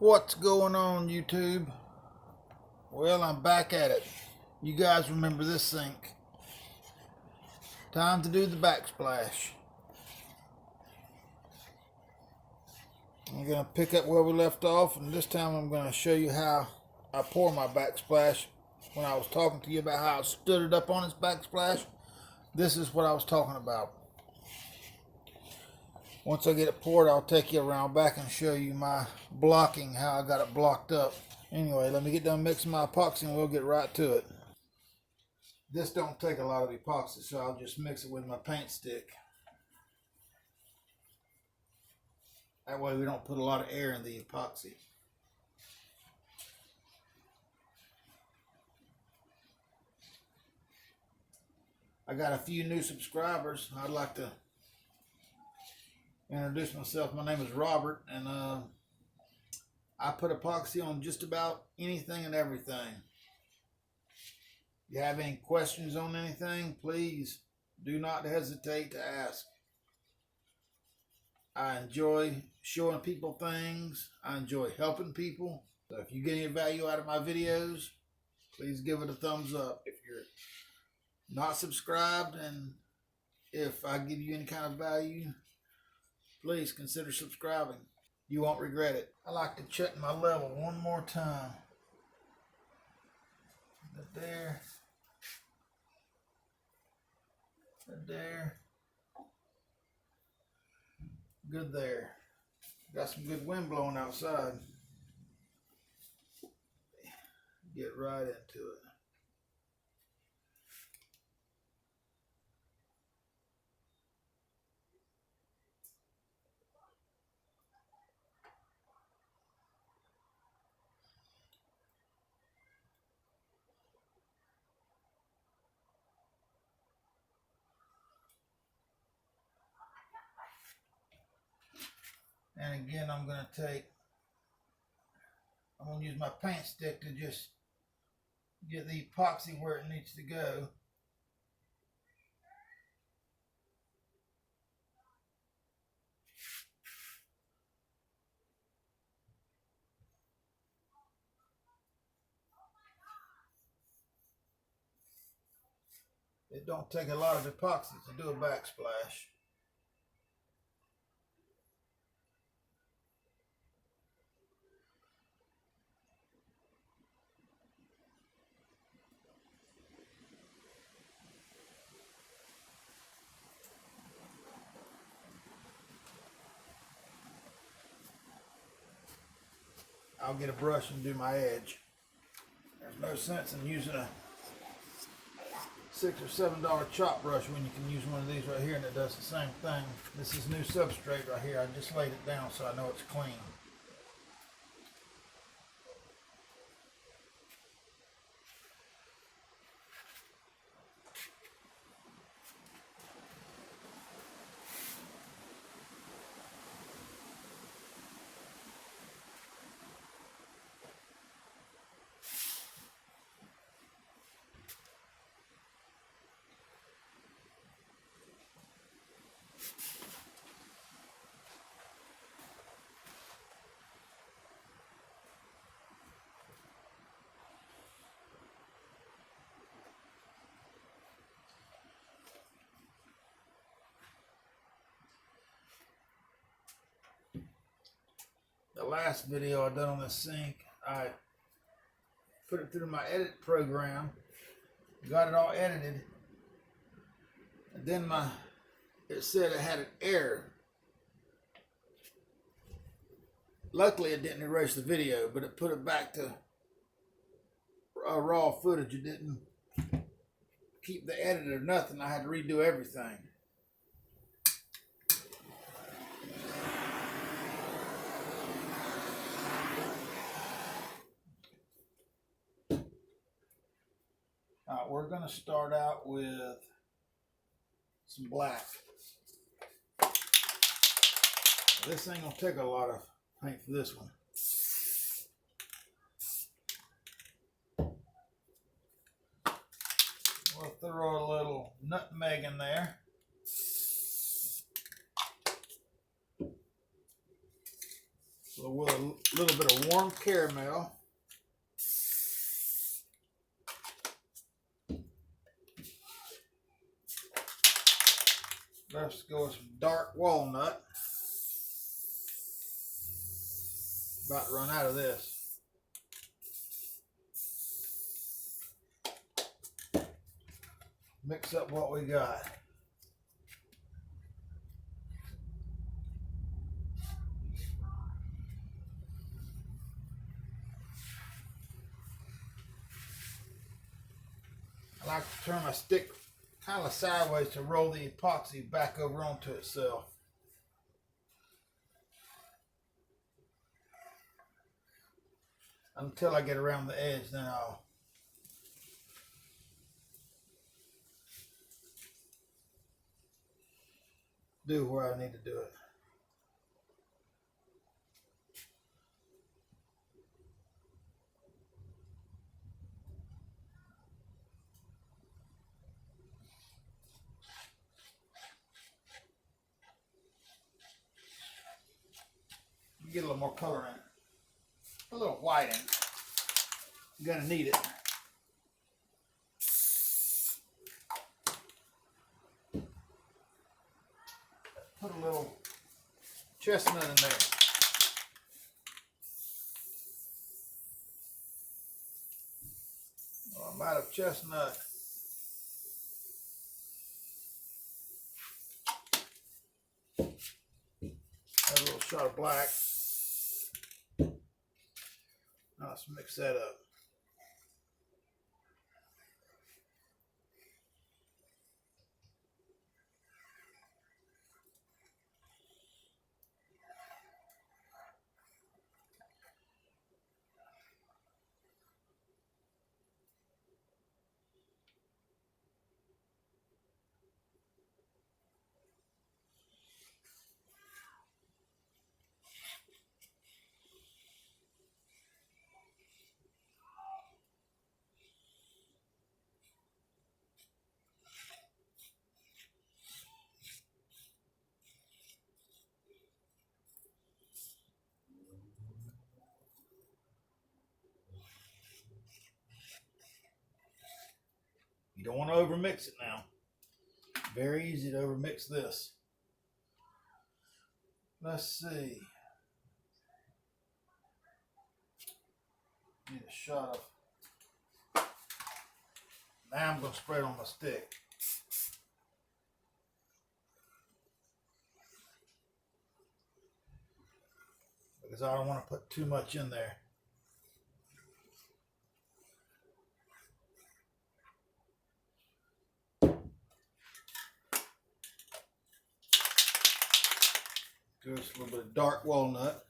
What's going on, YouTube? Well, I'm back at it. You guys remember this sink. Time to do the backsplash. I'm going to pick up where we left off, and this time I'm going to show you how I pour my backsplash. When I was talking to you about how I stood it up on its backsplash, this is what I was talking about. Once I get it poured, I'll take you around back and show you my blocking, how I got it blocked up. Anyway, let me get done mixing my epoxy and we'll get right to it. This don't take a lot of epoxy, so I'll just mix it with my paint stick. That way we don't put a lot of air in the epoxy. I got a few new subscribers. I'd like to introduce myself. My name is Robert, and I put epoxy on just about anything and everything. If you have any questions on anything, please do not hesitate to ask. I enjoy showing people things. I enjoy helping people. So if you get any value out of my videos, please give it a thumbs up. If you're not subscribed, and if I give you any kind of value, please consider subscribing. You won't regret it. I like to check my level one more time. There. There. Good there. Got some good wind blowing outside. Get right into it. And again, I'm going to use my paint stick to just get the epoxy where it needs to go. It don't take a lot of epoxy to do a backsplash. I'll get a brush and do my edge. There's no sense in using a $6 or $7 chop brush when you can use one of these right here and it does the same thing. This is new substrate right here. I just laid it down so I know it's clean. The last video I done on this sink, I put it through my edit program, got it all edited, and then it said it had an error. Luckily it didn't erase the video, but it put it back to raw footage. It didn't keep the edit or nothing. I had to redo everything. We're going to start out with some black. This ain't going to take a lot of paint for this one. We'll throw a little nutmeg in there. So with a little bit of warm caramel. Let's go with some dark walnut. About to run out of this. Mix up what we got. I like to turn my stick kind of sideways to roll the epoxy back over onto itself. Until I get around the edge, then I'll do where I need to do it. Get a little more color in it. A little white in it. You're gonna need it. Put a little chestnut in there. Oh, I'm out of chestnut. Add a little shot of black. Now let's mix that up. You don't want to overmix it now. Very easy to overmix this. Let's see. Need a shot of. Now I'm going to spread it on my stick. Because I don't want to put too much in there. Just a little bit of dark walnut.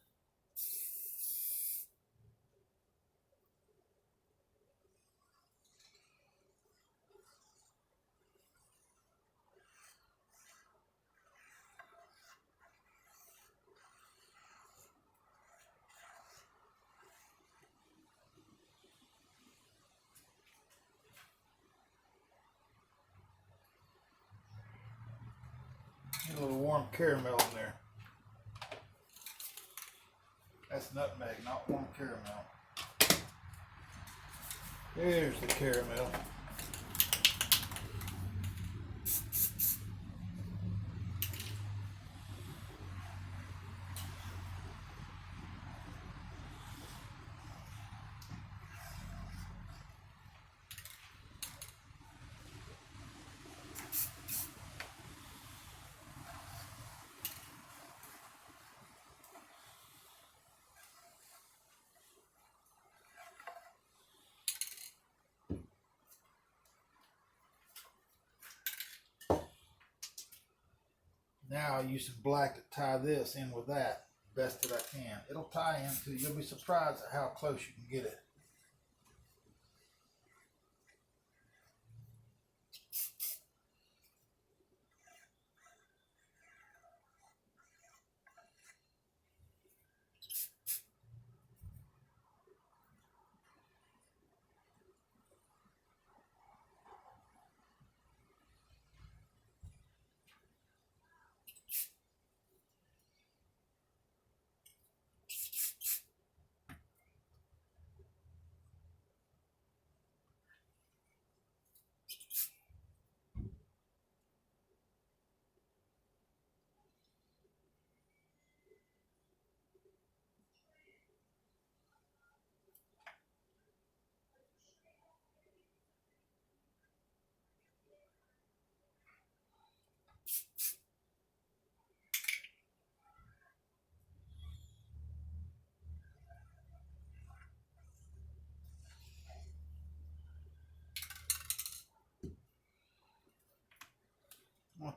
A little warm caramel in there. That's nutmeg, not warm caramel. There's the caramel. Now I'll use some black to tie this in with that best that I can. It'll tie in too. You'll be surprised at how close you can get it.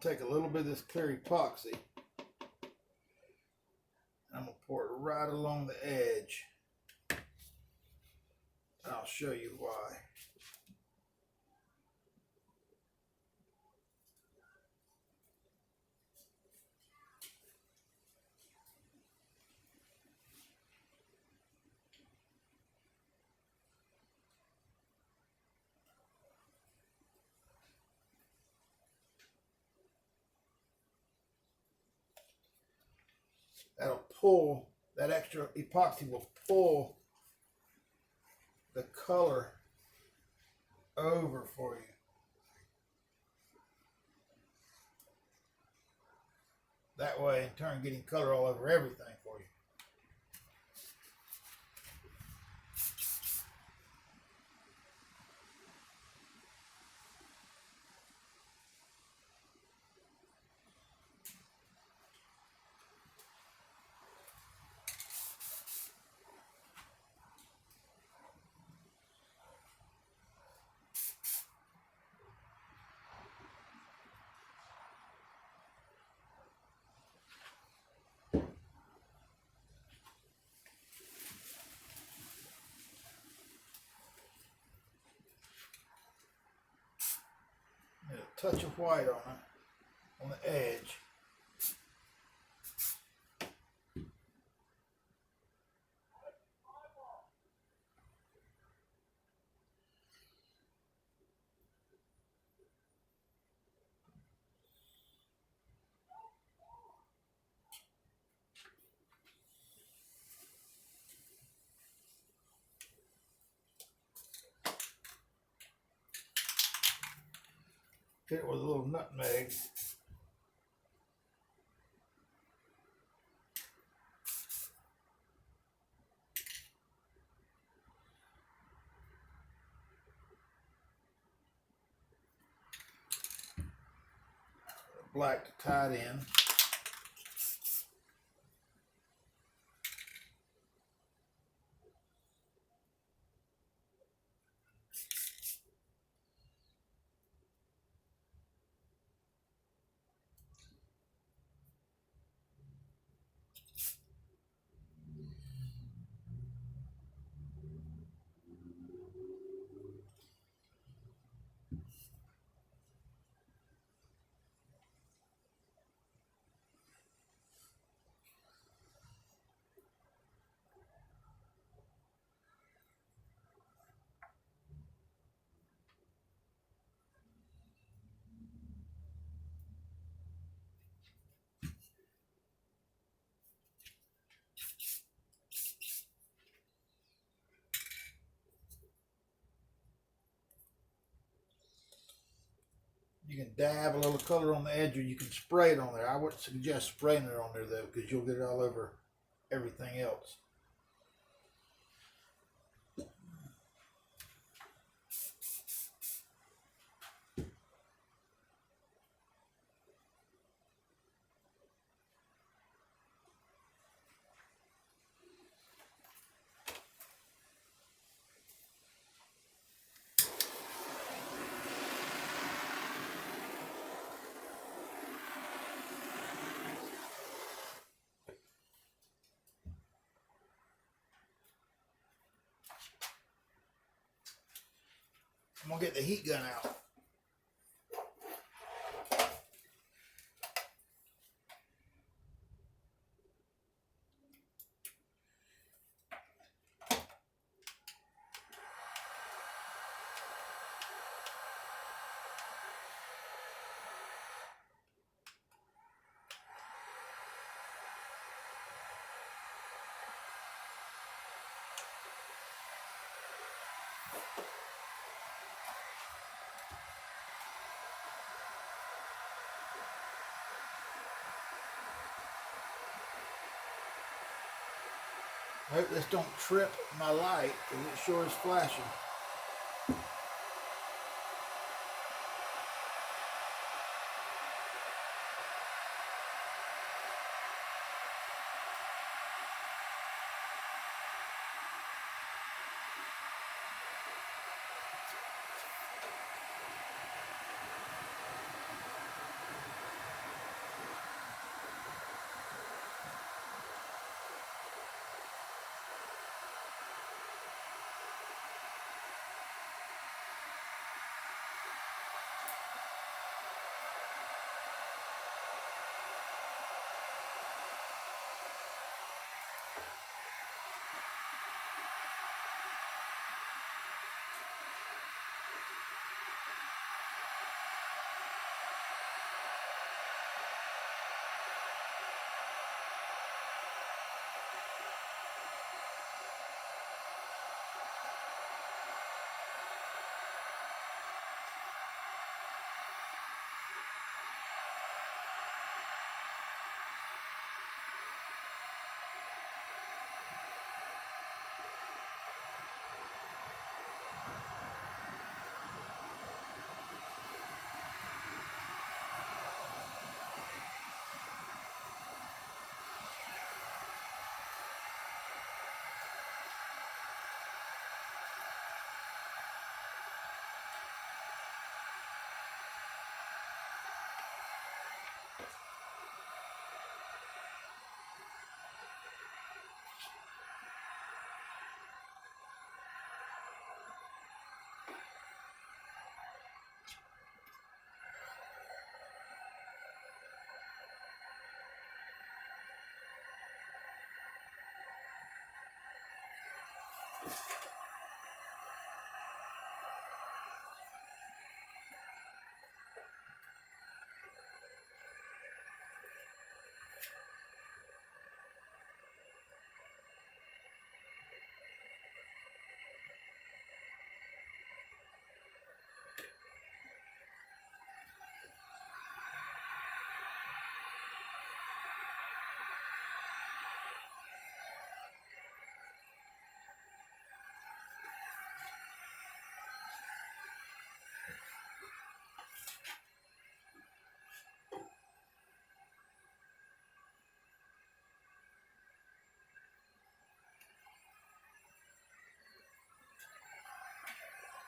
to take a little bit of this clear epoxy. I'm going to pour it right along the edge. I'll show you why. That'll pull, that extra epoxy will pull the color over for you. That way, in turn, getting color all over everything for you. A touch of white on it, on the edge. Hit it with a little nutmeg. Black to tie it in. You can dab a little color on the edge, or you can spray it on there. I wouldn't suggest spraying it on there though, because you'll get it all over everything else. I'm gonna get the heat gun out. I hope this don't trip my light, because it sure is flashing.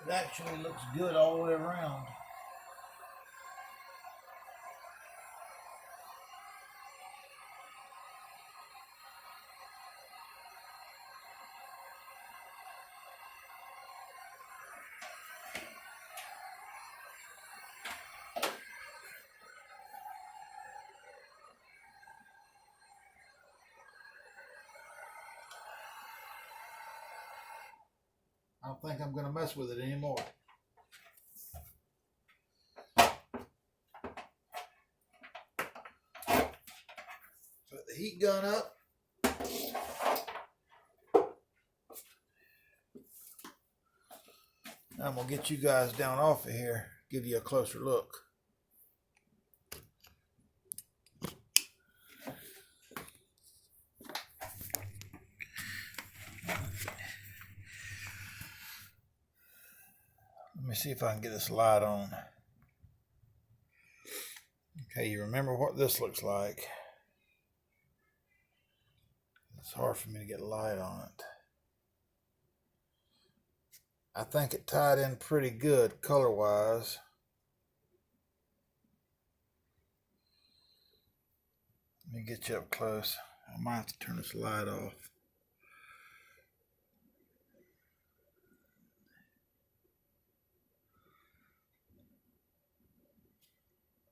It actually looks good all the way around. I don't think I'm going to mess with it anymore. Put the heat gun up. I'm going to get you guys down off of here, give you a closer look. Let me see if I can get this light on. Okay, you remember what this looks like. It's hard for me to get light on it. I think it tied in pretty good color-wise. Let me get you up close. I might have to turn this light off.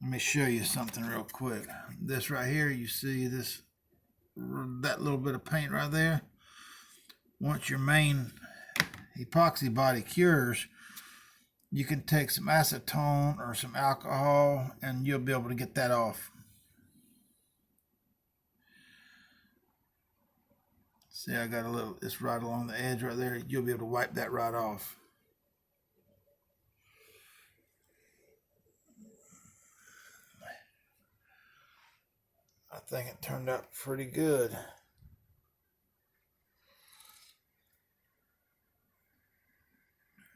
Let me show you something real quick. This right here, you see this, that little bit of paint right there? Once your main epoxy body cures, you can take some acetone or some alcohol and you'll be able to get that off. See, I got a little, it's right along the edge right there. You'll be able to wipe that right off. I think it turned out pretty good.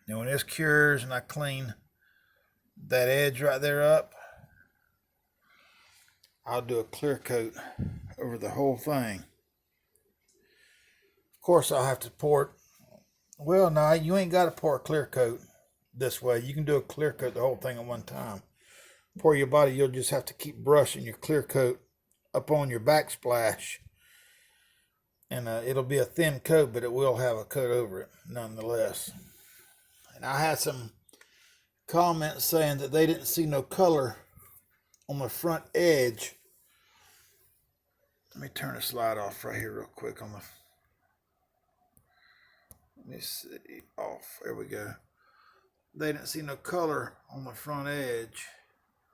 Now when this cures and I clean that edge right there up, I'll do a clear coat over the whole thing. Of course, I'll have to pour it. Well, no, you ain't got to pour a clear coat this way. You can do a clear coat the whole thing at one time. Pour your body, you'll just have to keep brushing your clear coat up on your backsplash. And it'll be a thin coat, but it will have a coat over it nonetheless. And I had some comments saying that they didn't see no color on the front edge. Let me turn this light off right here real quick on the, let me see, off, there we go. They didn't see no color on the front edge.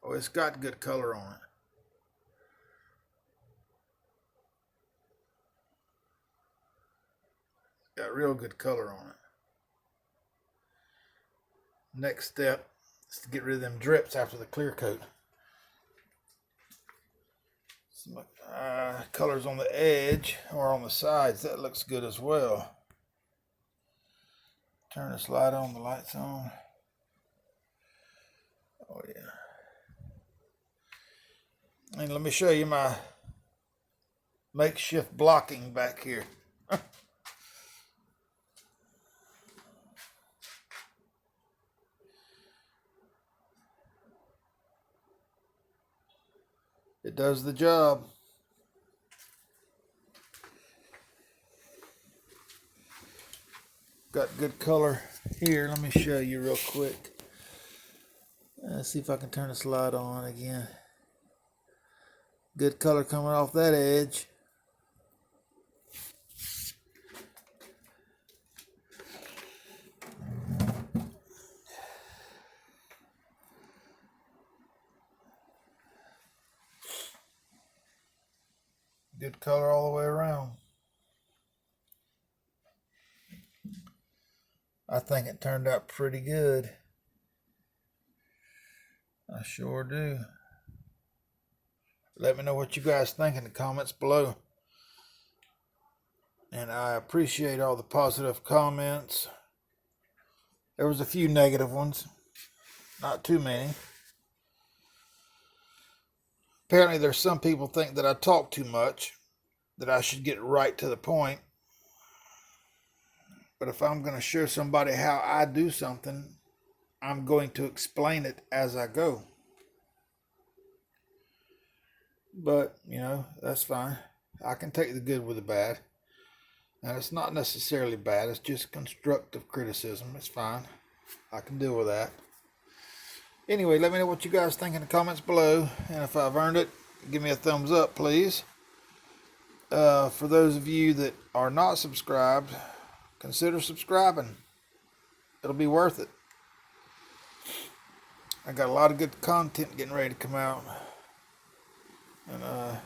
Oh, it's got good color on it. Got real good color on it. Next step is to get rid of them drips after the clear coat. Some colors on the edge or on the sides, that looks good as well. Turn this light on, the light's on. Oh yeah. And let me show you my makeshift blocking back here. It does the job. Got good color here. Let me show you real quick. Let's see if I can turn this light on again. Good color coming off that edge. Good color all the way around. I think it turned out pretty good. I sure do. Let me know what you guys think in the comments below. And I appreciate all the positive comments. There was a few negative ones. Not too many. Apparently there's some people think that I talk too much, that I should get right to the point. But if I'm going to show somebody how I do something, I'm going to explain it as I go. But, you know, that's fine. I can take the good with the bad. And it's not necessarily bad. It's just constructive criticism. It's fine. I can deal with that. Anyway, let me know what you guys think in the comments below. And if I've earned it, give me a thumbs up, please. For those of you that are not subscribed, consider subscribing. It'll be worth it. I got a lot of good content getting ready to come out. And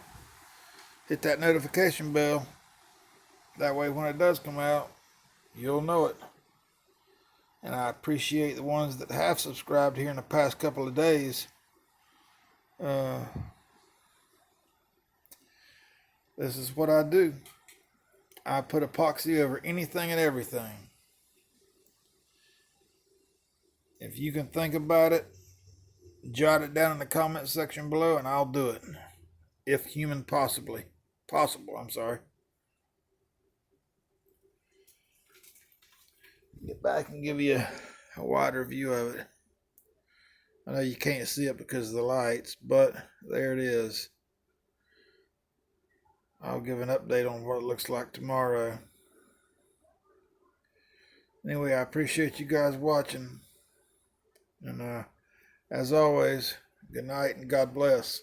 hit that notification bell. That way when it does come out, you'll know it. And I appreciate the ones that have subscribed here in the past couple of days. This is what I do. I put epoxy over anything and everything. If you can think about it, jot it down in the comment section below and I'll do it. If human possible, I'm sorry. Get back and give you a wider view of it. I know you can't see it because of the lights, but there it is. I'll give an update on what it looks like tomorrow. Anyway, I appreciate you guys watching. And as always, good night and God bless.